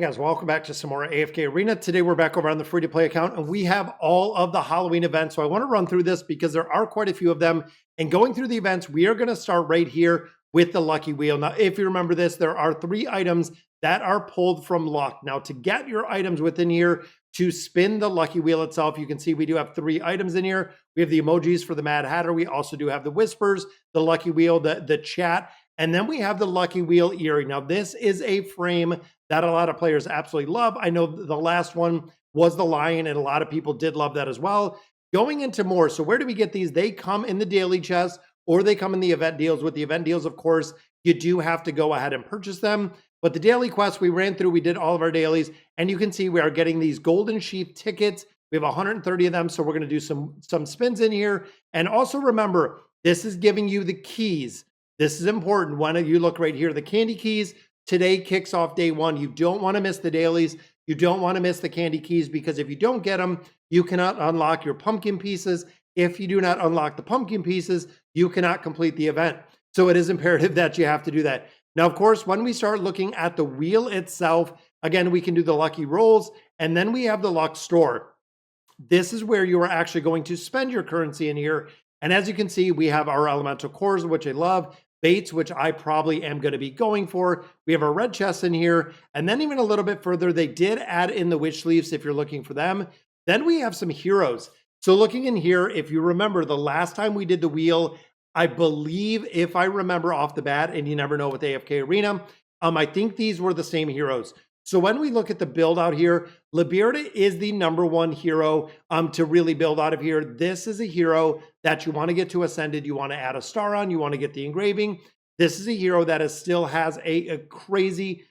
Guys, welcome back to some more AFK Arena. Today we're back over on the free-to-play account and we have all of the Halloween events. So I want to run through this because there are quite a few of them. And going through the events, we are going to start right here with the lucky wheel. Now, if you remember this, there are 3 items that are pulled from luck. Now, to get your items within here, to spin the lucky wheel itself, you can see we do have 3 items in here. We have the emojis for the Mad Hatter. We also do have the whispers, the lucky wheel, the chat, and then we have the lucky wheel earring. Now, this is a frame that a lot of players absolutely love. I know the last one was the lion, and a lot of people did love that as well. Going into more, so where do we get these? They come in the daily chest, or they come in the event deals. With the event deals, of course, you do have to go ahead and purchase them. But the daily quests we ran through, we did all of our dailies, and you can see we are getting these golden sheep tickets. We have 130 of them, so we're going to do some spins in here. And also remember, this is giving you the keys. This is important. When you look right here, the candy keys. Today kicks off day 1. You don't want to miss the dailies. You don't want to miss the candy keys, because if you don't get them, you cannot unlock your pumpkin pieces. If you do not unlock the pumpkin pieces, you cannot complete the event. So it is imperative that you have to do that. Now, of course, when we start looking at the wheel itself, again, we can do the lucky rolls, and then we have the luck store. This is where you are actually going to spend your currency in here. And as you can see, we have our elemental cores, which I love. Baits, which I probably am going to be going for. We have our red chests in here. And then even a little bit further, they did add in the witch leaves if you're looking for them. Then we have some heroes. So looking in here, if you remember the last time we did the wheel, I believe, if I remember off the bat, and you never know with AFK Arena, I think these were the same heroes. So when we look at the build out here, Liberta is the #1 hero to really build out of here. This is a hero that you want to get to Ascended. You want to add a star on. You want to get the engraving. This is a hero that still has a crazy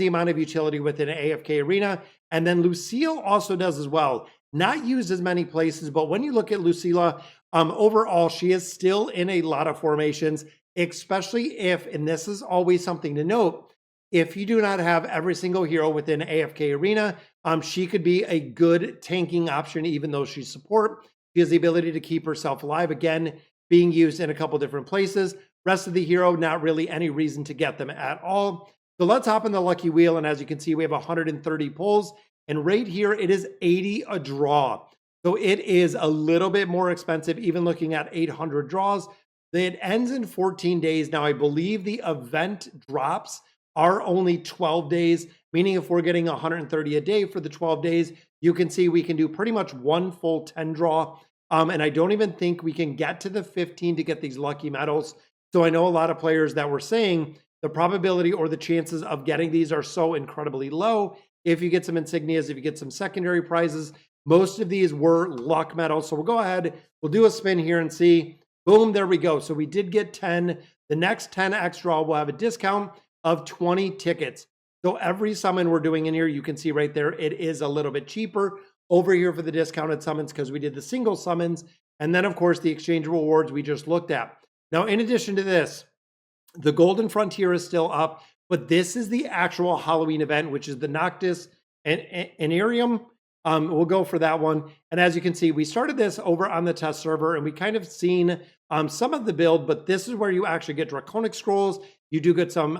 amount of utility within AFK Arena. And then Lucille also does as well. Not used as many places, but when you look at Lucilla, overall, she is still in a lot of formations, especially if, and this is always something to note, if you do not have every single hero within AFK Arena, she could be a good tanking option, even though she's support. She has the ability to keep herself alive, again, being used in a couple different places. Rest of the hero, not really any reason to get them at all. So let's hop in the lucky wheel, and as you can see, we have 130 pulls, and right here, it is 80 a draw. So it is a little bit more expensive, even looking at 800 draws. It ends in 14 days. Now, I believe the event drops are only 12 days, meaning if we're getting 130 a day for the 12 days, you can see we can do pretty much 1 full 10 draw. And I don't even think we can get to the 15 to get these lucky medals. So I know a lot of players that were saying the probability or the chances of getting these are so incredibly low. If you get some insignias, if you get some secondary prizes, most of these were luck medals. So we'll go ahead, we'll do a spin here and see. Boom, there we go. So we did get 10. The next 10 extra will have a discount of 20 tickets. So every summon we're doing in here, you can see right there, it is a little bit cheaper over here for the discounted summons because we did the single summons. And then, of course, the exchange rewards we just looked at. Now, in addition to this, the Golden Frontier is still up, but this is the actual Halloween event, which is the Noctis Animarum. We'll go for that one. And as you can see, we started this over on the test server, and we kind of seen some of the build, but this is where you actually get Draconic Scrolls. You do get some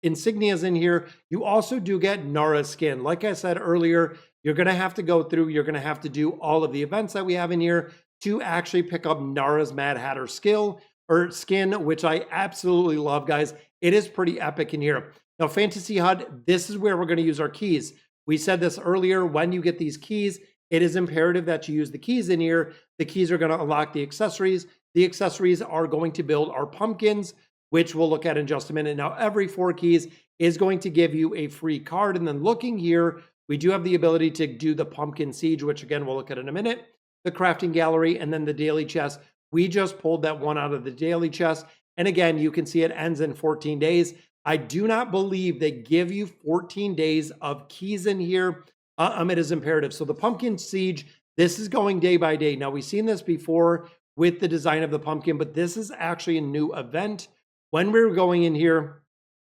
insignias in here. You also do get Nara's skin. Like I said earlier, you're going to have to go through, you're going to have to do all of the events that we have in here to actually pick up Nara's Mad Hatter skin, which I absolutely love, guys. It is pretty epic in here. Now, Fantasy HUD, this is where we're going to use our keys. We said this earlier, when you get these keys, it is imperative that you use the keys in here. The keys are going to unlock the accessories. The accessories are going to build our pumpkins, which we'll look at in just a minute. Now, every 4 keys is going to give you a free card. And then looking here, we do have the ability to do the pumpkin siege, which again, we'll look at in a minute, the crafting gallery, and then the daily chest. We just pulled that one out of the daily chest. And again, you can see it ends in 14 days. I do not believe they give you 14 days of keys in here. It is imperative. So the pumpkin siege, this is going day by day. Now, we've seen this before with the design of the pumpkin, but this is actually a new event. When we were going in here,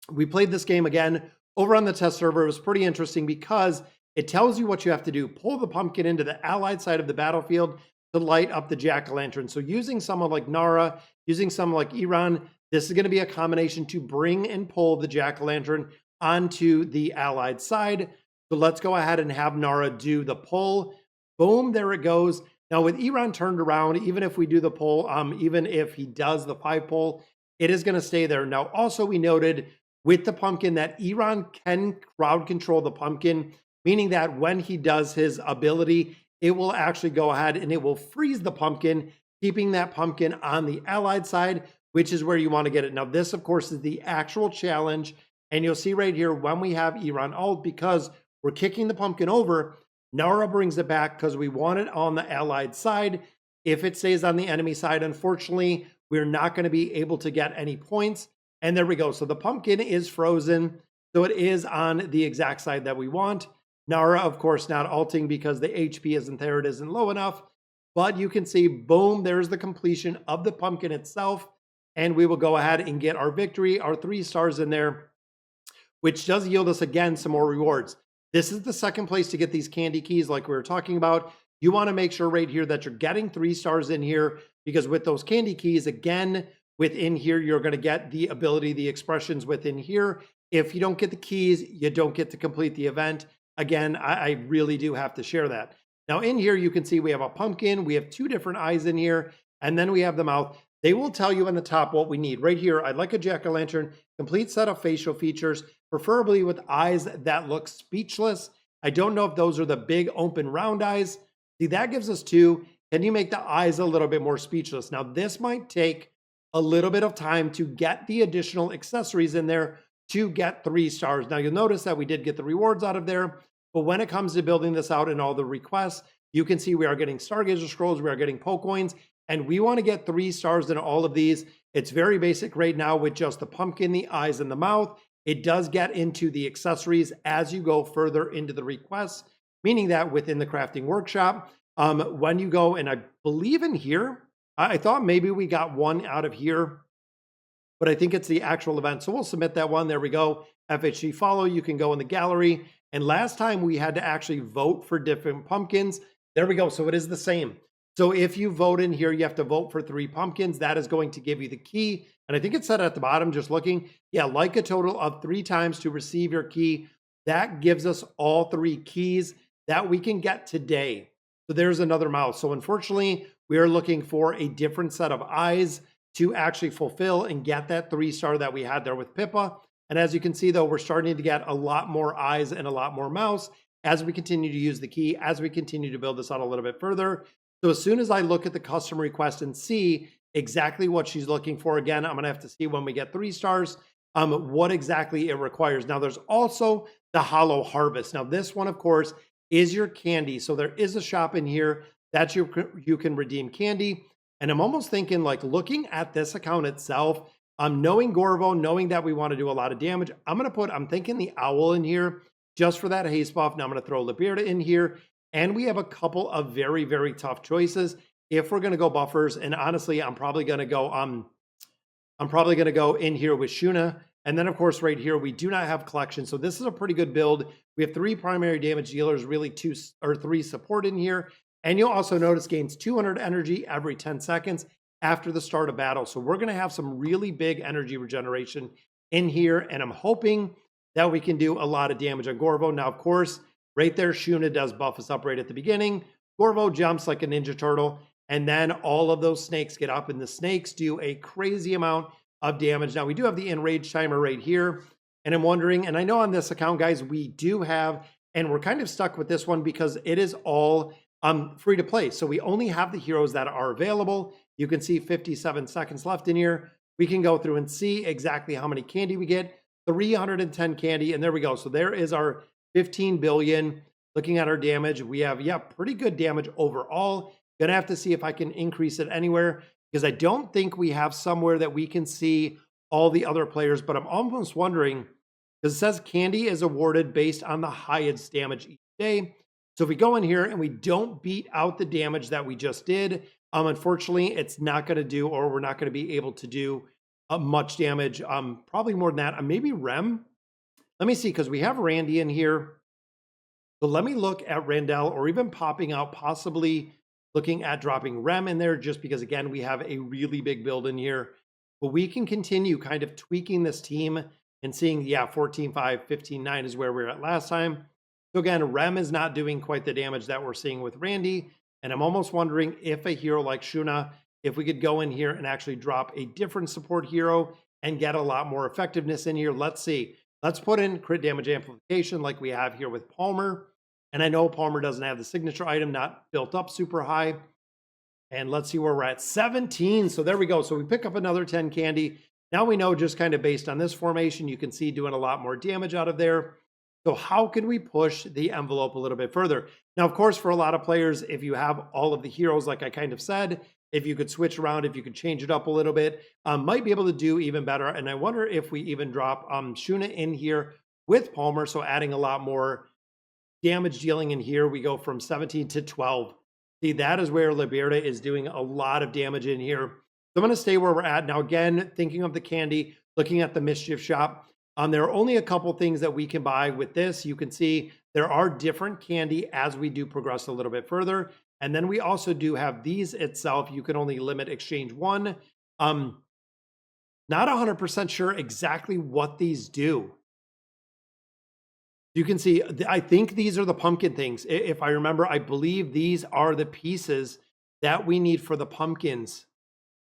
we played this game again over on the test server. It was pretty interesting because it tells you what you have to do. Pull the pumpkin into the allied side of the battlefield to light up the jack-o'-lantern. So using someone like Nara, using someone like Iran, this is going to be a combination to bring and pull the jack-o'-lantern onto the allied side. So let's go ahead and have Nara do the pull. Boom, there it goes. Now with Iran turned around, even if we do the pull, even if he does the 5 pull, it is going to stay there. Now also we noted with the pumpkin that Iran can crowd control the pumpkin, meaning that when he does his ability, it will actually go ahead and it will freeze the pumpkin, keeping that pumpkin on the allied side, which is where you want to get it. Now this of course is the actual challenge, and you'll see right here when we have Iran ult, because we're kicking the pumpkin over, Nara brings it back because we want it on the allied side. If it stays on the enemy side, unfortunately, we're not going to be able to get any points. And there we go. So the pumpkin is frozen. So it is on the exact side that we want. Nara, of course, not ulting because the HP isn't there. It isn't low enough. But you can see, boom, there's the completion of the pumpkin itself. And we will go ahead and get our victory, our 3 stars in there, which does yield us, again, some more rewards. This is the second place to get these candy keys like we were talking about. You want to make sure right here that you're getting 3 stars in here, because with those candy keys, again, within here, you're going to get the ability, the expressions within here. If you don't get the keys, you don't get to complete the event. Again, I really do have to share that. Now in here, you can see we have a pumpkin. We have 2 different eyes in here, and then we have the mouth. They will tell you on the top what we need. Right here, I'd like a jack-o'-lantern, complete set of facial features, preferably with eyes that look speechless. I don't know if those are the big open round eyes. See, that gives us 2. Can you make the eyes a little bit more speechless? Now, this might take a little bit of time to get the additional accessories in there to get 3 stars. Now, you'll notice that we did get the rewards out of there, but when it comes to building this out and all the requests, you can see we are getting Stargazer Scrolls, we are getting Poke Coins, and we want to get 3 stars in all of these. It's very basic right now with just the pumpkin, the eyes, and the mouth. It does get into the accessories as you go further into the requests, meaning that within the crafting workshop, when you go, and I believe in here, I thought maybe we got one out of here, but I think it's the actual event. So we'll submit that one. There we go. FHC follow. You can go in the gallery. And last time we had to actually vote for different pumpkins. There we go. So it is the same. So if you vote in here, you have to vote for 3 pumpkins. That is going to give you the key. And I think it said at the bottom, just looking, yeah, like a total of 3 times to receive your key. That gives us all 3 keys that we can get today. So there's another mouse. So unfortunately, we are looking for a different set of eyes to actually fulfill and get that 3 star that we had there with Pippa. And as you can see, though, we're starting to get a lot more eyes and a lot more mouse as we continue to use the key, as we continue to build this out a little bit further. So as soon as I look at the custom request and see exactly what she's looking for, again, I'm going to have to see when we get 3 stars, what exactly it requires. Now, there's also the Hollow Harvest. Now, this one, of course, is your candy. So there is a shop in here that you can redeem candy. And I'm almost thinking, like, looking at this account itself, knowing Gorvo, knowing that we want to do a lot of damage, I'm thinking the owl in here just for that haste buff. Now I'm going to throw Libirda in here. And we have a couple of very, very tough choices if we're going to go buffers. And honestly, I'm probably going to go in here with Shuna. And then, of course, right here, we do not have collection. So this is a pretty good build. We have 3 primary damage dealers, really 2 or 3 support in here. And you'll also notice gains 200 energy every 10 seconds after the start of battle. So we're going to have some really big energy regeneration in here. And I'm hoping that we can do a lot of damage on Gorvo. Now, of course, right there, Shuna does buff us up right at the beginning. Gorvo jumps like a Ninja Turtle. And then all of those snakes get up, and the snakes do a crazy amount of damage. Now, we do have the enrage timer right here. And I'm wondering, and I know on this account, guys, we do have, and we're kind of stuck with this one because it is all free to play. So we only have the heroes that are available. You can see 57 seconds left in here. We can go through and see exactly how many candy we get. 310 candy, and there we go. So there is our 15 billion. Looking at our damage, we have, yeah, pretty good damage overall. Gonna have to see if I can increase it anywhere, because I don't think we have somewhere that we can see all the other players, but I'm almost wondering, because it says candy is awarded based on the highest damage each day. So if we go in here and we don't beat out the damage that we just did, unfortunately, it's not going to do, or we're not going to be able to do much damage. Probably more than that. Maybe Rem. Let me see, because we have Randy in here. So let me look at Randall, or even popping out, possibly looking at dropping Rem in there, just because, again, we have a really big build in here. But we can continue kind of tweaking this team and seeing, yeah, 14-5, 15-9 is where we were at last time. So again, Rem is not doing quite the damage that we're seeing with Randy. And I'm almost wondering if a hero like Shuna, if we could go in here and actually drop a different support hero and get a lot more effectiveness in here. Let's see. Let's put in crit damage amplification like we have here with Palmer. And I know Palmer doesn't have the signature item, not built up super high. And let's see where we're at, 17. So there we go. So we pick up another 10 candy. Now we know, just kind of based on this formation, you can see doing a lot more damage out of there. So how can we push the envelope a little bit further? Now, of course, for a lot of players, if you have all of the heroes, like I kind of said, if you could switch around, if you could change it up a little bit, might be able to do even better. And I wonder if we even drop Shuna in here with Palmer. So adding a lot more damage dealing in here. We go from 17 to 12. See, that is where Liberta is doing a lot of damage in here. So I'm going to stay where we're at. Now, again, thinking of the candy, looking at the Mischief Shop, there are only a couple things that we can buy with this. You can see there are different candy as we do progress a little bit further. And then we also do have these itself. You can only limit exchange one. Not 100% sure exactly what these do. You can see, I think these are the pumpkin things. If I remember, I believe these are the pieces that we need for the pumpkins.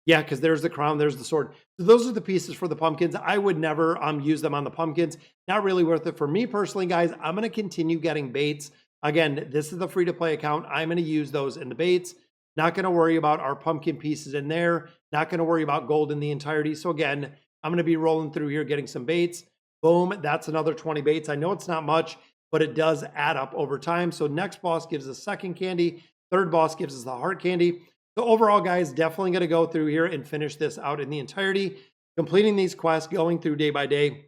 Yeah, because there's the crown, there's the sword. So those are the pieces for the pumpkins. I would never use them on the pumpkins. Not really worth it for me personally, guys. I'm going to continue getting baits. Again, this is the free-to-play account. I'm going to use those in the baits. Not going to worry about our pumpkin pieces in there. Not going to worry about gold in the entirety. So again, I'm going to be rolling through here, getting some baits. Boom, that's another 20 baits. I know it's not much, but it does add up over time. So next boss gives us second candy. Third boss gives us the heart candy. So overall, guys, definitely going to go through here and finish this out in the entirety, completing these quests, going through day by day.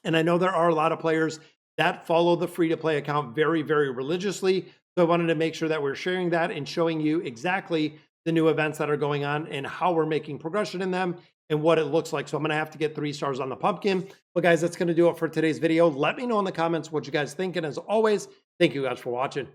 And I know there are a lot of players that follow the free-to-play account very, very religiously. So I wanted to make sure that we're sharing that and showing you exactly the new events that are going on and how we're making progression in them and what it looks like. So I'm going to have to get 3 stars on the pumpkin. But guys, that's going to do it for today's video. Let me know in the comments what you guys think. And as always, thank you guys for watching.